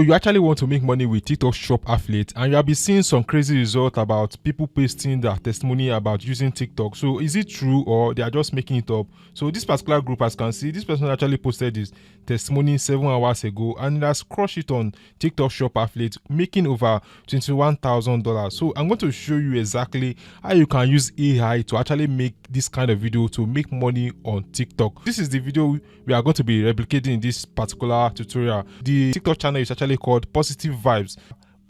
You actually want to make money with TikTok Shop Affiliate, and you have been seeing some crazy results about people pasting their testimony about using TikTok. So is it true, or they are just making it up? So this particular group, as you can see, this person actually posted this testimony 7 hours ago, and it has crushed it on TikTok Shop Affiliate, making over $21,000. So I'm going to show you exactly how you can use AI to actually make this kind of video to make money on TikTok. This is the video we are going to be replicating in this particular tutorial. The TikTok channel is actually called Positive Vibes.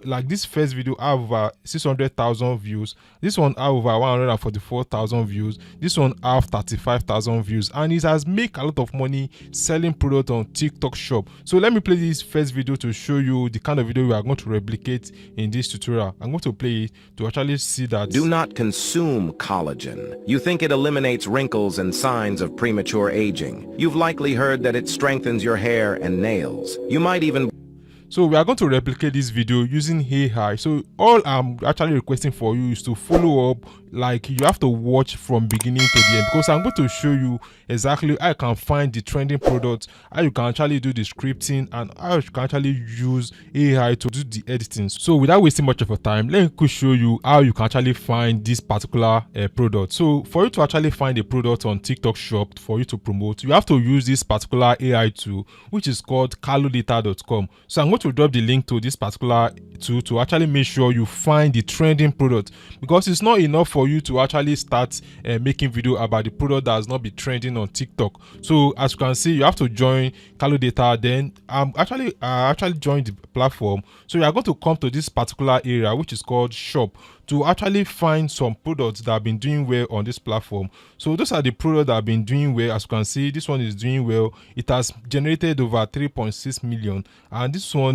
Like this first video have over 600,000 views, this one have over 144,000 views, this one have 35,000 views, and it has made a lot of money selling product on TikTok Shop. So let me play this first video to show you the kind of video we are going to replicate in this tutorial. I'm going to play it to actually see that. Do not consume collagen. You think it eliminates wrinkles and signs of premature aging. You've likely heard that it strengthens your hair and nails. You might even... So we are going to replicate this video using AI. So all I'm actually requesting for you is to follow up. Like, you have to watch from beginning to the end, because I'm going to show you exactly how you can find the trending products, how you can actually do the scripting, and how you can actually use AI to do the editing. So without wasting much of your time, let me show you how you can actually find this particular product. So for you to actually find a product on TikTok Shop for you to promote, you have to use this particular AI tool, which is called calodata.com. So I'm going to drop the link to this particular tool to actually make sure you find the trending product, because it's not enough for you to actually start making video about the product that has not been trending on TikTok. So as you can see, you have to join Calodata. Then I actually joined the platform. So you are going to come to this particular area, which is called Shop, to actually find some products that have been doing well on this platform. So those are the products that have been doing well. As you can see, this one is doing well. It has generated over 3.6 million, and this one.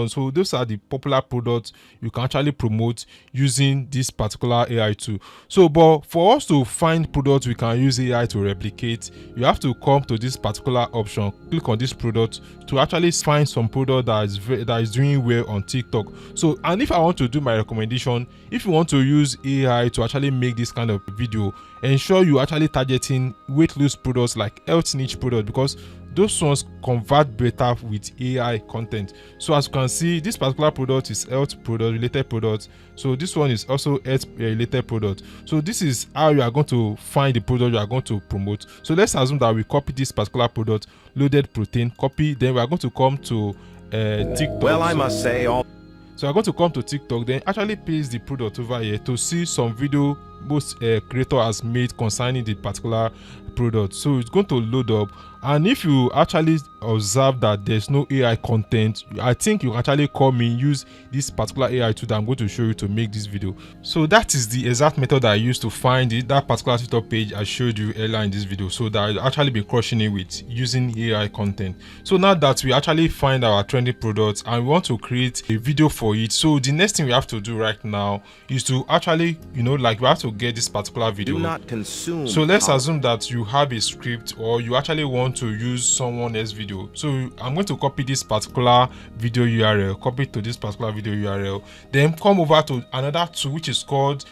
So those are the popular products you can actually promote using this particular AI tool. So, but for us to find products we can use AI to replicate, you have to come to this particular option, click on this product to actually find some product that is doing well on TikTok. So, and if I want to do my recommendation, if you want to use AI to actually make this kind of video, ensure you actually targeting weight loss products like health niche products, because those ones convert better with AI content. So as you can see, this particular product is health product related product. So this one is also health related product. So this is how you are going to find the product you are going to promote. So let's assume that we copy this particular product, loaded protein, copy. Then we are going to come to TikTok. Well, I must say all. So I'm going to come to TikTok, then actually paste the product over here to see some video most creator has made concerning the particular product. So it's going to load up, and if you actually observe that there's no AI content, I think you can actually come in, use this particular AI tool that I'm going to show you to make this video. So that is the exact method that I used to find that particular TikTok page I showed you earlier in this video. So that I've actually been crushing it with using AI content. So now that we actually find our trending products and we want to create a video for it, so the next thing we have to do right now is to actually, like, we have to get this particular video. Do not consume. So let's assume that you have a script, or you actually want to use someone else's video. So I'm going to copy this particular video URL, copy to this particular video URL, then come over to another tool which is called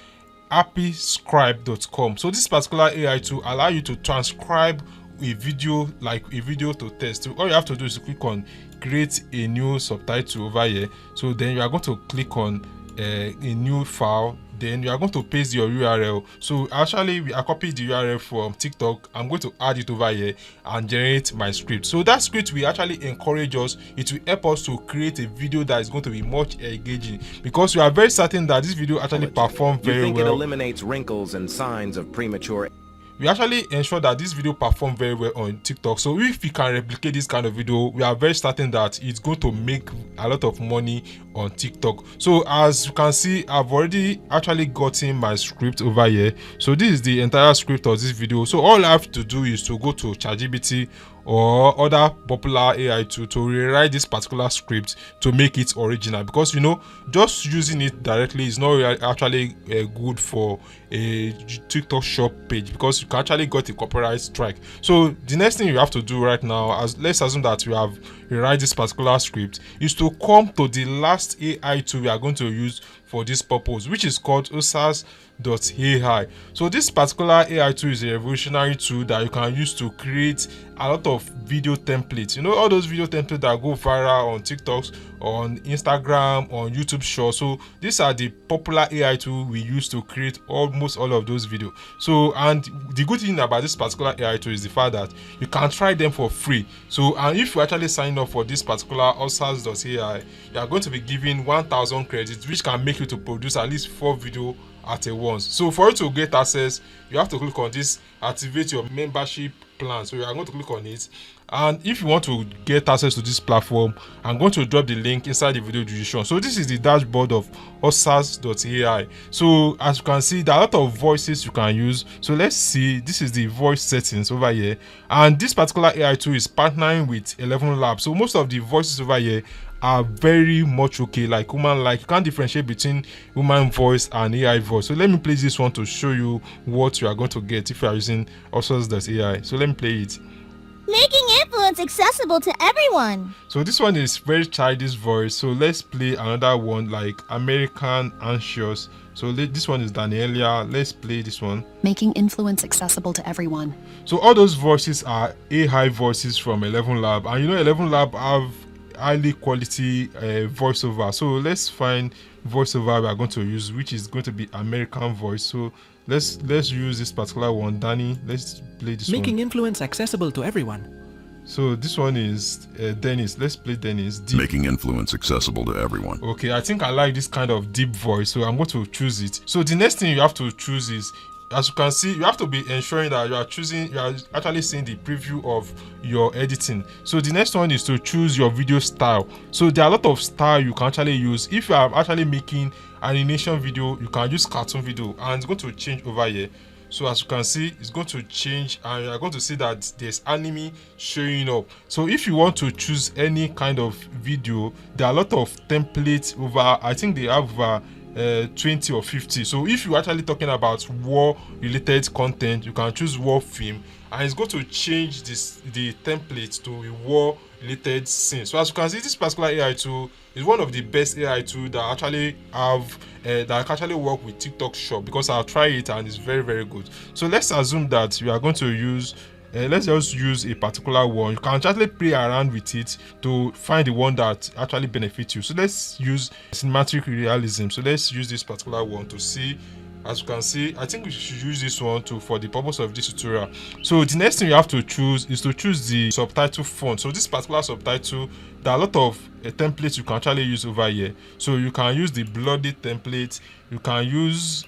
happyscribe.com. So this particular AI tool allow you to transcribe a video, like a video to text. So all you have to do is to click on create a new subtitle over here. So then you are going to click on a new file, then you are going to paste your URL. So actually I copied the URL from TikTok. I'm going to add it over here and generate my script. So that script will actually encourage us, it will help us to create a video that is going to be much engaging, because we are very certain that this video actually perform very well. It eliminates wrinkles and signs of premature. We actually ensure that this video perform very well on TikTok. So if we can replicate this kind of video, we are very certain that it's going to make a lot of money on TikTok. So as you can see, I've already actually gotten my script over here. So this is the entire script of this video. So all I have to do is to go to ChatGPT or other popular AI tool to rewrite this particular script to make it original, because just using it directly is not actually good for a TikTok Shop page, because you can actually get a copyright strike. So the next thing you have to do right now, let's assume that you have rewrite this particular script, is to come to the last AI tool we are going to use for this purpose, which is called Ossa.ai. So this particular AI tool is a revolutionary tool that you can use to create a lot of video templates. All those video templates that go viral on TikToks on Instagram, on YouTube Shorts. So these are the popular AI tools we use to create almost all of those videos. So, and the good thing about this particular AI tool is the fact that you can try them for free. So, and if you actually sign up for this particular Ossa.ai, you are going to be given 1,000 credits, which can make you to produce at least 4 videos at a once. So for you to get access, you have to click on this activate your membership plan. So you are going to click on it, and if you want to get access to this platform, I'm going to drop the link inside the video description. So this is the dashboard of Ossa.ai. So as you can see, there are a lot of voices you can use. So let's see, this is the voice settings over here, and this particular AI tool is partnering with Elevenlabs. So most of the voices over here are very much okay, like human, like you can't differentiate between human voice and AI voice. So let me play this one to show you what you are going to get if you are using Ossa.ai. So let me play it. Making influence accessible to everyone. So this one is very childish voice. So let's play another one like American Anxious. So this one is Danielia. Let's play this one. Making influence accessible to everyone. So all those voices are AI voices from Elevenlabs, and you know Elevenlabs have highly quality voiceover. So let's find voiceover we are going to use, which is going to be American voice. So let's use this particular one. Danny, let's play this Making one. influence accessible to everyone. So this one is Dennis. Let's play Dennis. Deep. Making influence accessible to everyone. Okay, I think I like this kind of deep voice, so I'm going to choose it. So the next thing you have to choose is, as you can see, you have to be ensuring that you are actually seeing the preview of your editing. So the next one is to choose your video style. So there are a lot of style you can actually use. If you are actually making animation video, you can use cartoon video, and it's going to change over here. So as you can see, it's going to change, and you're going to see that there's anime showing up. So if you want to choose any kind of video, there are a lot of templates over, I think they have 20 or 50. So if you're actually talking about war related content, you can choose war film, and it's going to change the template to a war related scene. So as you can see, this particular AI tool is one of the best AI tools that actually have that actually work with TikTok Shop, because I'll try it and it's very, very good. So let's assume that we are going to use let's just use a particular one. You can actually play around with it to find the one that actually benefits you. So let's use cinematic realism. So let's use this particular one to see. As you can see, I think we should use this one for the purpose of this tutorial. So the next thing you have to choose is to choose the subtitle font. So this particular subtitle, there are a lot of templates you can actually use over here. So you can use the bloody template, you can use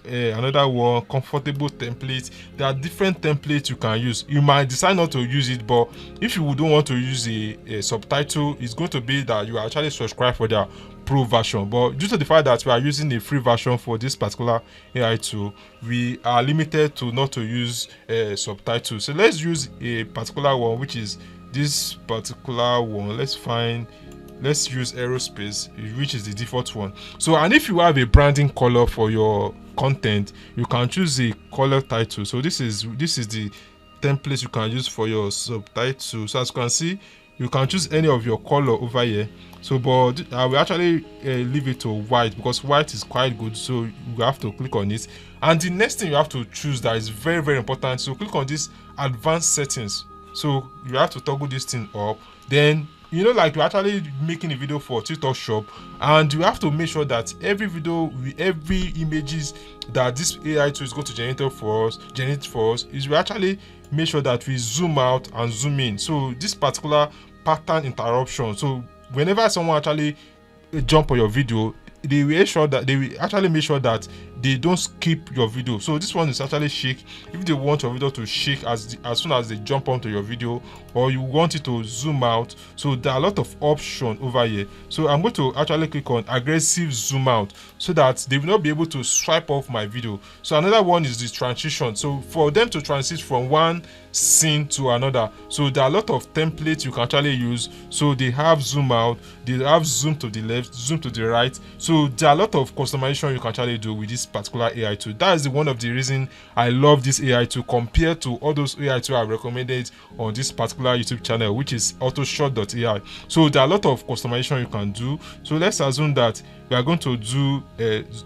another one, comfortable template. There are different templates you can use. You might decide not to use it, but if you don't want to use a subtitle, it's going to be that you actually subscribe for their pro version. But due to the fact that we are using a free version for this particular AI tool, we are limited to not to use subtitles. So let's use a particular one, which is this particular one. Let's use aerospace, which is the default one. So, and if you have a branding color for your content, you can choose a color title. So this is the template you can use for your subtitle. So as you can see, you can choose any of your color over here. So but I will actually leave it to white, because white is quite good. So you have to click on it, and the next thing you have to choose that is very, very important. So click on this advanced settings. So you have to toggle this thing up. Then like you're actually making a video for TikTok Shop, and you have to make sure that every video, every images that this AI tool is going to generate for us is we actually make sure that we zoom out and zoom in. So this particular pattern interruption, so whenever someone actually jump on your video, they will actually make sure that they don't skip your video. So this one is actually shake if they want your video to shake as soon as they jump onto your video, or you want it to zoom out. So there are a lot of options over here. So I'm going to actually click on aggressive zoom out, so that they will not be able to swipe off my video. So another one is the transition. So for them to transit from one scene to another, so there are a lot of templates you can actually use. So they have zoom out, they have zoom to the left, zoom to the right. So there are a lot of customization you can actually do with this particular AI tool. That is one of the reasons I love this AI tool compared to all those AI tools I've recommended on this particular YouTube channel, which is Ossa.ai. So there are a lot of customization you can do. So let's assume that we are going to do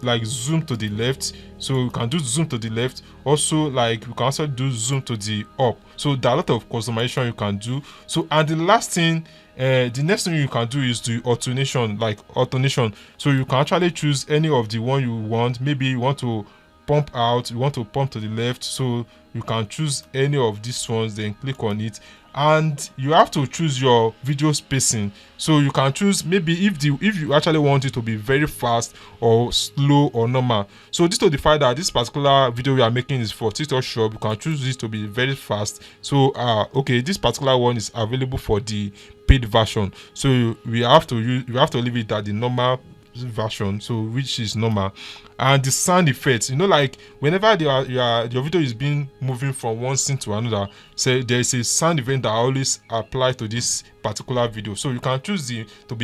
like zoom to the left. So you can do zoom to the left. Also, like we can also do zoom to the up. So there are a lot of customization you can do. So, and the last thing the next thing you can do is the alternation. So you can actually choose any of the one you want. Maybe you want to pump out, you want to pump to the left, so you can choose any of these ones, then click on it. And you have to choose your video spacing, so you can choose maybe if you actually want it to be very fast or slow or normal. So this to define that this particular video you are making is for TikTok Shop, you can choose this to be very fast. So okay, this particular one is available for the paid version, so you have to leave it at the normal version, so which is normal. And the sound effects, like whenever your video is being moving from one scene to another, so there is a sound event that always apply to this particular video. So you can choose to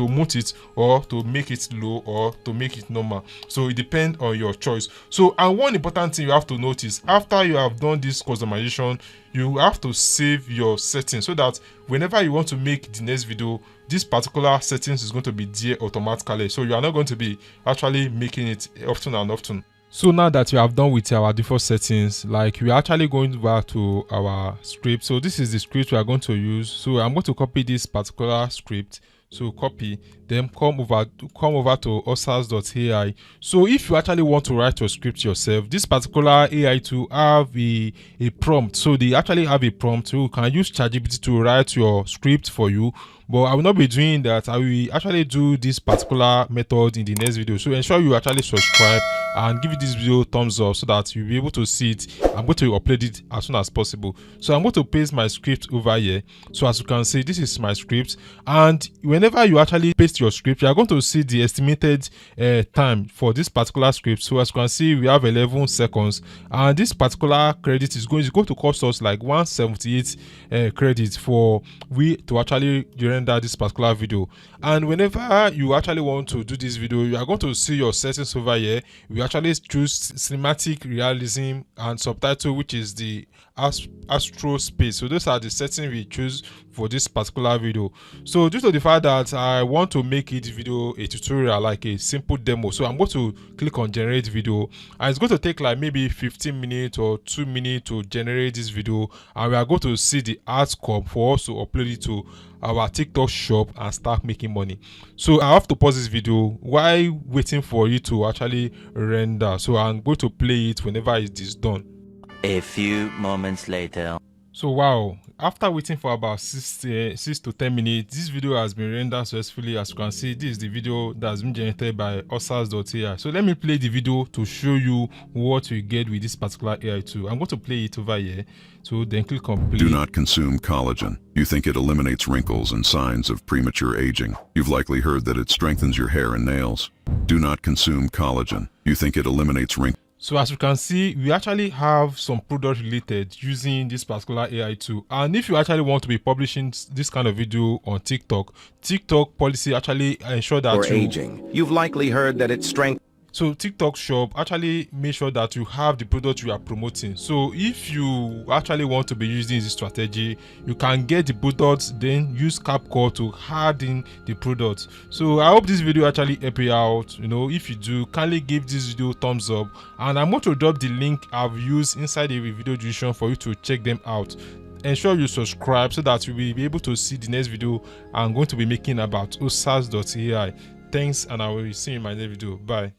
mute it, or to make it low, or to make it normal. So it depends on your choice. So, and one important thing you have to notice, after you have done this customization, you have to save your settings, so that whenever you want to make the next video, this particular settings is going to be there automatically. So you are not going to be actually making it often and often. So now that we have done with our default settings, like we are actually going back to our script. So this is the script we are going to use. So I'm going to copy this particular script. So copy, then come over to Ossa.ai. So if you actually want to write your script yourself, this particular AI tool have a prompt. So they actually have a prompt. So you can use ChatGPT to write your script for you. But I will not be doing that. I will actually do this particular method in the next video. So ensure you actually subscribe and give this video thumbs up so that you'll be able to see it. I'm going to upload it as soon as possible. So I'm going to paste my script over here. So as you can see, this is my script. And whenever you actually paste your script, you are going to see the estimated time for this particular script. So as you can see, we have 11 seconds. And this particular credit is going to cost us like 178 credits for we to actually render this particular video. And whenever you actually want to do this video, you are going to see your settings over here. We actually choose cinematic realism and subtitle, which is the astro space. So those are the settings we choose for this particular video. So due to the fact that I want to make it video a tutorial, like a simple demo, so I'm going to click on generate video, and it's going to take like maybe 15 minutes or 2 minutes to generate this video, and we are going to see the outcome for us to upload it to our TikTok shop and start making money. So I have to pause this video while waiting for it to actually render. So I'm going to play it whenever it is done. A few moments later. So wow, after waiting for about 6 to 10 minutes, this video has been rendered successfully. As you can see, this is the video that has been generated by Ossa.ai. So let me play the video to show you what you get with this particular AI tool. I'm going to play it over here. So then click on play. Do not consume collagen. You think it eliminates wrinkles and signs of premature aging. You've likely heard that it strengthens your hair and nails. Do not consume collagen. You think it eliminates wrinkles. So as you can see, we actually have some product related using this particular AI tool. And if you actually want to be publishing this kind of video on TikTok policy actually ensure that aging. You've likely heard that it strengthens. So TikTok shop actually make sure that you have the product you are promoting. So if you actually want to be using this strategy, you can get the products, then use CapCut to add in the product. So I hope this video actually help you out. If you do, kindly give this video thumbs up, and I'm going to drop the link I've used inside the video description for you to check them out. Ensure you subscribe so that you will be able to see the next video I'm going to be making about Ossa.ai. Thanks, and I will see you in my next video. Bye.